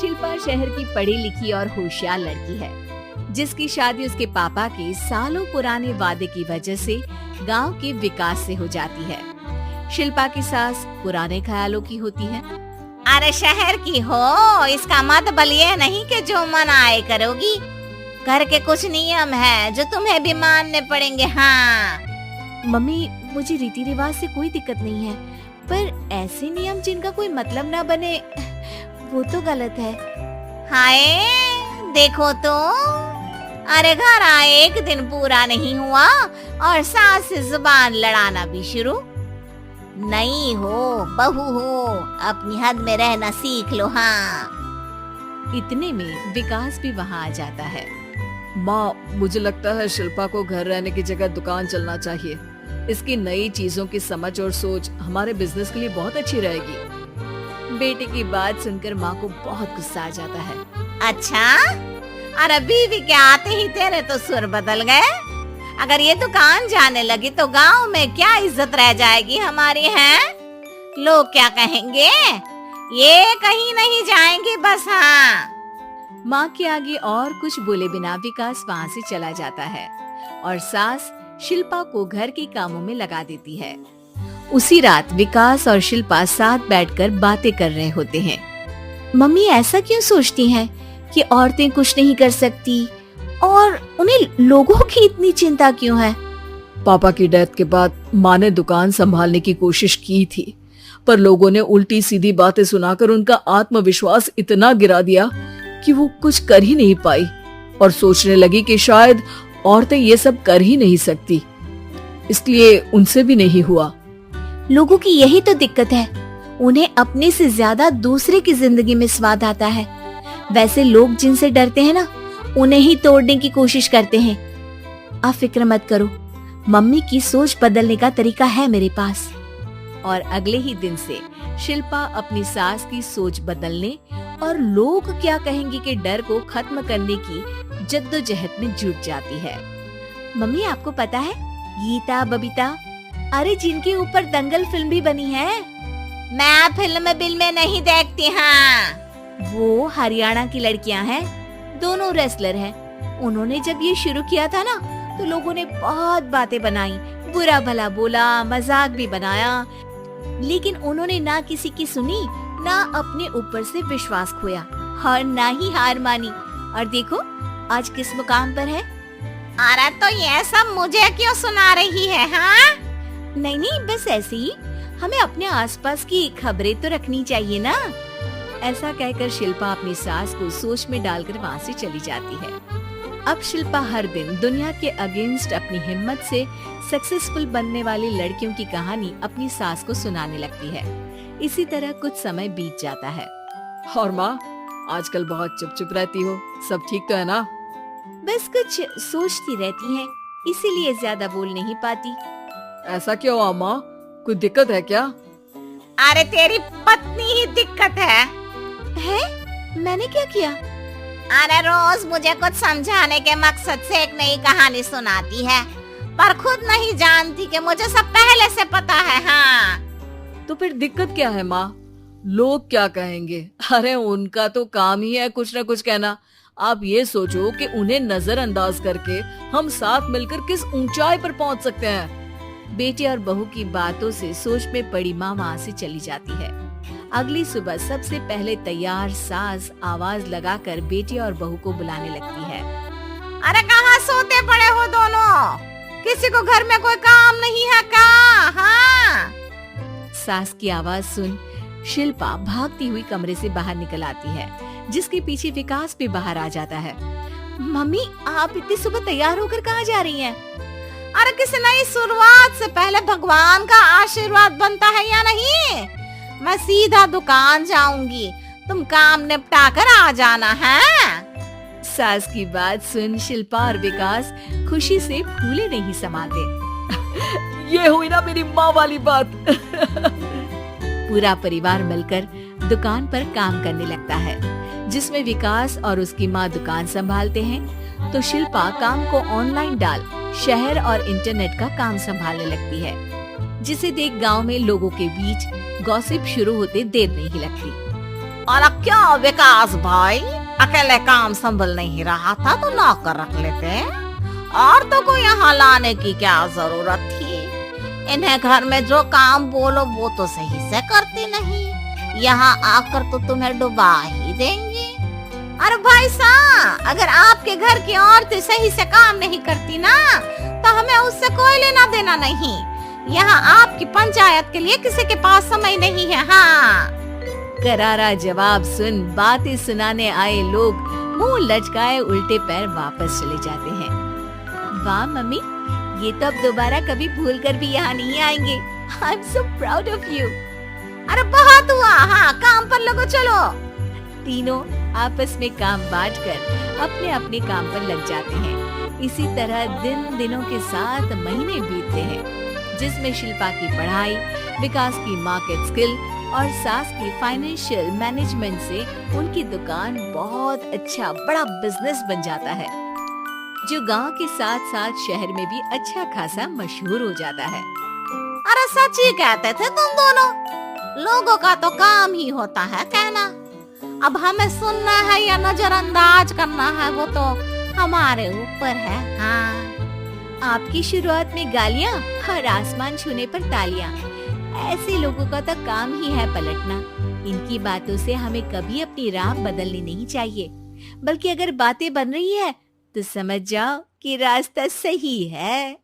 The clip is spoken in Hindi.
शिल्पा शहर की पढ़ी लिखी और होशियार लड़की है, जिसकी शादी उसके पापा के सालों पुराने वादे की वजह से गांव के विकास से हो जाती है। शिल्पा की सास पुराने ख्यालों की होती है। अरे शहर की हो, इसका मतलब ये नहीं कि जो मन आए करोगी। घर के कुछ नियम है जो तुम्हें भी मानने पड़ेंगे। हाँ मम्मी, मुझे रीति रिवाज से कोई दिक्कत नहीं है, पर ऐसे नियम जिनका कोई मतलब ना बने वो तो गलत है। हाय देखो तो, अरे घर आए एक दिन पूरा नहीं हुआ और सास से जुबान लड़ाना भी शुरू। नहीं हो बहू हो, अपनी हद में रहना सीख लो। हाँ इतने में विकास भी वहाँ आ जाता है। माँ, मुझे लगता है शिल्पा को घर रहने की जगह दुकान चलना चाहिए। इसकी नई चीजों की समझ और सोच हमारे बिजनेस के लिए बहुत अच्छी रहेगी। बेटे की बात सुनकर माँ को बहुत गुस्सा आ जाता है। अच्छा, अरे बीवी के आते ही तेरे तो सुर बदल गए। अगर ये दुकान जाने लगी तो गांव में क्या इज्जत रह जाएगी हमारी है? लोग क्या कहेंगे? ये कहीं नहीं जाएंगे बस। हाँ माँ के आगे और कुछ बोले बिना विकास वहाँ से चला जाता है और सास शिल्पा को घर के कामों में लगा देती है। उसी रात विकास और शिल्पा साथ बैठकर बातें कर रहे होते हैं। मम्मी ऐसा क्यों सोचती हैं कि औरतें कुछ नहीं कर सकती और उन्हें लोगों की इतनी चिंता क्यों है? पापा की डेथ के बाद माँ ने दुकान संभालने की कोशिश की थी, पर लोगों ने उल्टी सीधी बातें सुनाकर उनका आत्मविश्वास इतना गिरा दिया कि वो कुछ कर ही नहीं पाई और सोचने लगी कि शायद औरतें ये सब कर ही नहीं सकती, इसलिए उनसे भी नहीं हुआ। लोगों की यही तो दिक्कत है, उन्हें अपने से ज्यादा दूसरे की जिंदगी में स्वाद आता है। वैसे लोग जिनसे डरते हैं ना, उन्हें ही तोड़ने की कोशिश करते हैं। आप फिक्र मत करो, मम्मी की सोच बदलने का तरीका है मेरे पास। और अगले ही दिन से शिल्पा अपनी सास की सोच बदलने और लोग क्या कहेंगे के डर को खत्म करने की जद्दोजहद में जुट जाती है। मम्मी आपको पता है, गीता बबीता, अरे जिनके ऊपर दंगल फिल्म भी बनी है। मैं फिल्म बिल में नहीं देखती। हाँ वो हरियाणा की लड़कियां हैं, दोनों रेसलर हैं। उन्होंने जब ये शुरू किया था ना, तो लोगों ने बहुत बातें बनाई, बुरा भला बोला, मजाक भी बनाया, लेकिन उन्होंने ना किसी की सुनी, ना अपने ऊपर से विश्वास खोया और ना ही हार मानी। और देखो आज किस मुकाम पर है। अरे तो ये सब मुझे क्यों सुना रही है? हाँ नहीं, बस ऐसे ही हमें अपने आसपास की खबरें तो रखनी चाहिए ना। ऐसा कहकर शिल्पा अपनी सास को सोच में डालकर वहाँ से चली जाती है। अब शिल्पा हर दिन दुनिया के अगेंस्ट अपनी हिम्मत से सक्सेसफुल बनने वाली लड़कियों की कहानी अपनी सास को सुनाने लगती है। इसी तरह कुछ समय बीत जाता है। और माँ, आजकल बहुत चुप रहती हो, सब ठीक तो है ना? बस कुछ सोचती रहती हैं, इसीलिए ज्यादा बोल नहीं पाती। ऐसा क्यों हुआ माँ, कोई दिक्कत है क्या? अरे तेरी पत्नी ही दिक्कत है। मैंने क्या किया? अरे रोज मुझे कुछ समझाने के मकसद से एक नई कहानी सुनाती है, पर खुद नहीं जानती कि मुझे सब पहले से पता है। हाँ तो फिर दिक्कत क्या है माँ? लोग क्या कहेंगे? अरे उनका तो काम ही है कुछ न कुछ कहना। आप ये सोचो कि उन्हें नजरअंदाज करके हम साथ मिलकर किस ऊंचाई पर पहुंच सकते हैं। बेटे और बहू की बातों से सोच में पड़ी माँ वहाँ से चली जाती है। अगली सुबह सबसे पहले तैयार सास आवाज लगाकर बेटे और बहू को बुलाने लगती है। अरे कहाँ सोते पड़े हो दोनों? किसी को घर में कोई काम नहीं है क्या? हाँ सास की आवाज सुन शिल्पा भागती हुई कमरे से बाहर निकल आती है, जिसके पीछे विकास भी बाहर आ जाता है। मम्मी आप इतनी सुबह तैयार होकर कहाँ जा रही हैं? अरे किसी नई शुरुआत से पहले भगवान का आशीर्वाद बनता है या नहीं? मैं सीधा दुकान जाऊंगी, तुम काम निपटा कर आ जाना है। सास की बात सुन शिल्पा और विकास खुशी से फूले नहीं समाते। ये हुई ना मेरी माँ वाली बात। पूरा परिवार मिलकर दुकान पर काम करने लगता है, जिसमें विकास और उसकी माँ दुकान संभालते हैं, तो शिल्पा काम को ऑनलाइन डाल शहर और इंटरनेट का काम संभालने लगती है, जिसे देख गांव में लोगों के बीच गॉसिप शुरू होते देर नहीं लगती। और अब क्या विकास भाई, अकेले काम संभल नहीं रहा था तो नौकर रख लेते, और तो को यहाँ लाने की क्या जरूरत थी। इन्हें घर में जो काम बोलो वो तो सही से करती नहीं, यहाँ आकर तो तुम्हें डुबा ही देंगी। अरे भाई साहब, अगर आपके घर की औरतें सही से काम नहीं करती ना तो हमें उससे कोई लेना देना नहीं। यहाँ आपकी पंचायत के लिए किसी के पास समय नहीं है। हाँ, करारा जवाब सुन बातें सुनाने आए लोग मुंह लचकाए उल्टे पैर वापस चले जाते हैं। वाह मम्मी, ये तो अब दोबारा कभी भूल कर भी यहाँ नहीं आएंगे। I am so proud of you. अरे बहुत हुआ, हाँ काम पर लगो चलो। तीनों आपस में काम बांटकर अपने अपने काम पर लग जाते हैं। इसी तरह दिनों के साथ महीने बीतते हैं, जिसमें शिल्पा की पढ़ाई, विकास की मार्केट स्किल और सास की फाइनेंशियल मैनेजमेंट से उनकी दुकान बहुत अच्छा बड़ा बिजनेस बन जाता है, जो गांव के साथ साथ शहर में भी अच्छा खासा मशहूर हो जाता है। अरे सच ही कहते थे तुम दोनों, लोगों का तो काम ही होता है कहना। अब हमें सुनना है या नजरअंदाज करना है वो तो हमारे ऊपर है। हाँ, आपकी शुरुआत में गालियाँ और आसमान छूने पर तालियां, ऐसे लोगों का तो काम ही है पलटना। इनकी बातों से हमें कभी अपनी राह बदलनी नहीं चाहिए, बल्कि अगर बातें बन रही है तो समझ जाओ कि रास्ता सही है।